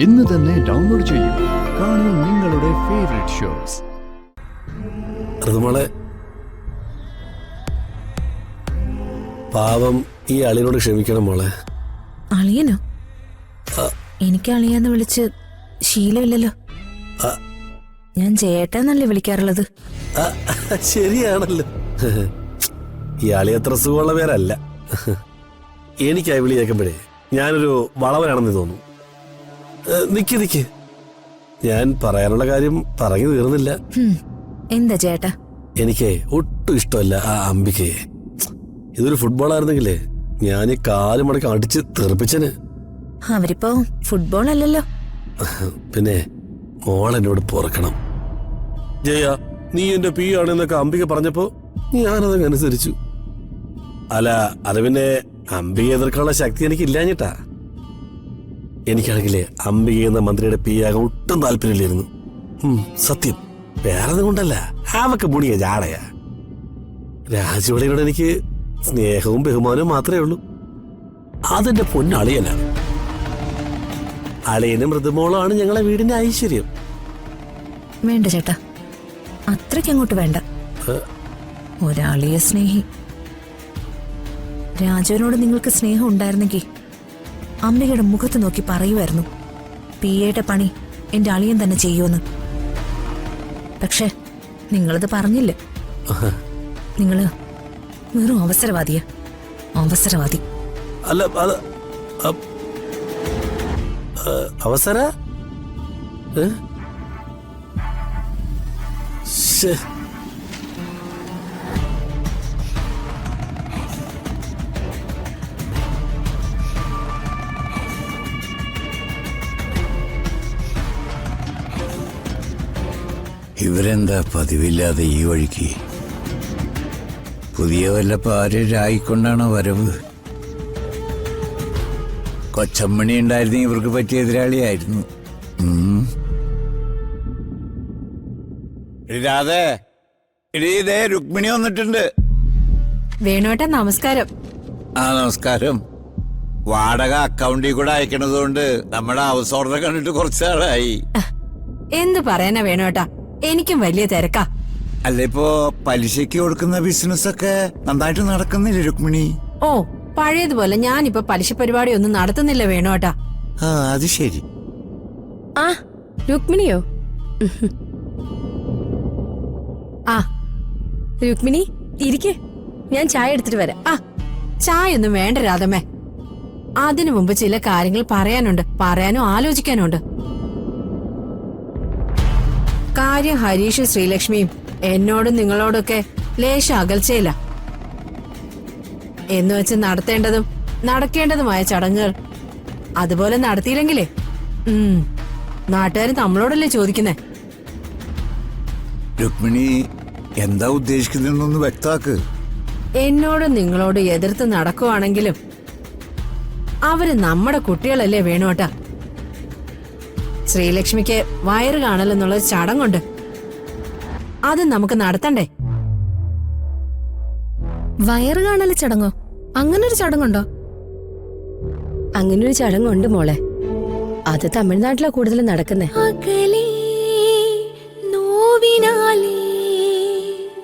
ഇന്ന് തന്നെ ഡൗൺലോഡ് ചെയ്യൂ. കാണൂ നിങ്ങളുടെ ഫേവറേറ്റ് ഷോസ്. ഋതുമോളെ, പാവം ഈ അളിയനോട് ക്ഷമിക്കണം മോളെ. അളിയനോ? എനിക്ക് അളിയാന്ന് വിളിച്ച് ശീലമില്ലല്ലോ. ഞാൻ ചേട്ടാന്നല്ലേ വിളിക്കാറുള്ളത്. ശരിയാണല്ലോ. ഈ അളി അത്ര സുഖമുള്ള പേരല്ല. എനിക്കായി വിളി കേൾക്കുമ്പോഴേ ഞാനൊരു വളവനാണെന്ന് തോന്നുന്നു. നിക്ക്, ഞാൻ പറയാനുള്ള കാര്യം പറഞ്ഞു തീർന്നില്ല. എന്താ ചേട്ടാ? എനിക്ക് ഒട്ടും ഇഷ്ടമല്ല ആ അംബികയെ. ഇതൊരു ഫുട്ബോളായിരുന്നെങ്കിലേ ഞാൻ ഈ കാല് മടക്കി അടിച്ച് തെറിപ്പിച്ചന്. അവരിപ്പോ ഫുട്ബോൾ അല്ലല്ലോ. പിന്നെ മോളെന്നോട് പൊറക്കണം. ജയ, നീ എന്റെ പി ആണെന്നൊക്കെ അംബിക പറഞ്ഞപ്പോ ഞാനതൊക്കെ അനുസരിച്ചു. അല്ല, അത് പിന്നെ അംബിക എതിർക്കാനുള്ള ശക്തി എനിക്ക് ഇല്ലാഞ്ഞിട്ടാ. എനിക്കാണെങ്കിലേ അംബിക എന്ന മന്ത്രിയുടെ പി ആകാൻ ഒട്ടും താല്പര്യമില്ലായിരുന്നു. സത്യം, വേറെ കൊണ്ടല്ല, അവക്ക് മുണിയ ജാടയാ. രാജുവളിയോട് എനിക്ക് സ്നേഹവും ബഹുമാനവും മാത്രമേ ഉള്ളൂ. അതെന്റെ പൊന്നളിയനാണ്. അളിയനും മൃദുമോളാണ് ഞങ്ങളെ വീടിന്റെ ഐശ്വര്യം. വേണ്ട ചേട്ടാ, അത്രയ്ക്ക് അങ്ങോട്ട് വേണ്ട. ഒരാളിയെ സ്നേഹി. രാജുവിനോട് നിങ്ങൾക്ക് സ്നേഹം ഉണ്ടായിരുന്നെങ്കിൽ അംബികയുടെ മുഖത്ത് നോക്കി പറയുമായിരുന്നു, പി എയുടെ പണി എന്റെ അളിയൻ തന്നെ ചെയ്യുമെന്ന്. പക്ഷെ നിങ്ങളത് പറഞ്ഞില്ല. നിങ്ങള് വെറും അവസരവാദിയാ. അവസരവാദി. അല്ല, അത് അവസര ഇവരെന്താ പതിവില്ലാതെ ഈ വഴിക്ക്? പുതിയ വല്ല പാരായിക്കൊണ്ടാണോ വരവ്? കൊച്ചമ്മണി ഉണ്ടായിരുന്നെങ്കിൽ ഇവർക്ക് പറ്റിയ എതിരാളിയായിരുന്നു. രാധേ, ഇതേ രുക്മിണി വന്നിട്ടുണ്ട്. വേണോട്ടാ, നമസ്കാരം. നമസ്കാരം. വാടക അക്കൗണ്ടിൽ കൂടെ അയക്കണതുകൊണ്ട് നമ്മുടെ ഹൗസ് ഓർഡർ കണ്ടിട്ട് കുറച്ചാളായി. എന്ത് പറയാനാ വേണോട്ടാ, എനിക്കും വലിയ തിരക്കാ. അല്ല, ഇപ്പോ പലിശയ്ക്ക് കൊടുക്കുന്ന ബിസിനസ് ഒക്കെ നന്നായിട്ട് നടക്കുന്നില്ല രുക്മിണി? ഓ, പഴയതുപോലെ ഞാനിപ്പോ പലിശ പരിപാടി ഒന്നും നടത്തുന്നില്ല വേണോട്ടാ. അത് ശരി. ആ, രുക്മിണിയോ? ആ രുക്മിണി, ഇരിക്കെ, ഞാൻ ചായ എടുത്തിട്ട് വരാം. ചായ ഒന്നും വേണ്ട രാധമ്മേ. അതിനു മുമ്പ് ചില കാര്യങ്ങൾ പറയാനും ആലോചിക്കാനുണ്ട്. കാര്യം ഹരീഷും ശ്രീലക്ഷ്മിയും എന്നോടും നിങ്ങളോടൊക്കെ ലേശ അകൽച്ചയില്ല. എന്നുവെച്ച് നടത്തേണ്ടതും നടക്കേണ്ടതുമായ ചടങ്ങുകൾ അതുപോലെ നടത്തിയില്ലെങ്കിലേ നാട്ടുകാർ നമ്മളോടല്ലേ ചോദിക്കുന്നേ. രുക്മിണി എന്താ ഉദ്ദേശിക്കുന്നതെന്നൊന്ന് വ്യക്തമാക്ക്. എന്നോടും നിങ്ങളോട് എതിർത്ത് നടക്കുവാണെങ്കിലും അവര് നമ്മുടെ കുട്ടികളല്ലേ വേണോട്ടാ. ശ്രീലക്ഷ്മിക്ക് വയറ് കാണലെന്നുള്ള ചടങ്ങുണ്ട്, അത് നമുക്ക് നടത്തണ്ടേ? വയറ് കാണല് ചടങ്ങോ? അങ്ങനൊരു ചടങ്ങുണ്ടോ? അങ്ങനൊരു ചടങ്ങുണ്ട് മോളെ. അത് തമിഴ്നാട്ടിലാ കൂടുതൽ നടക്കുന്നേ. നോവിനാലേ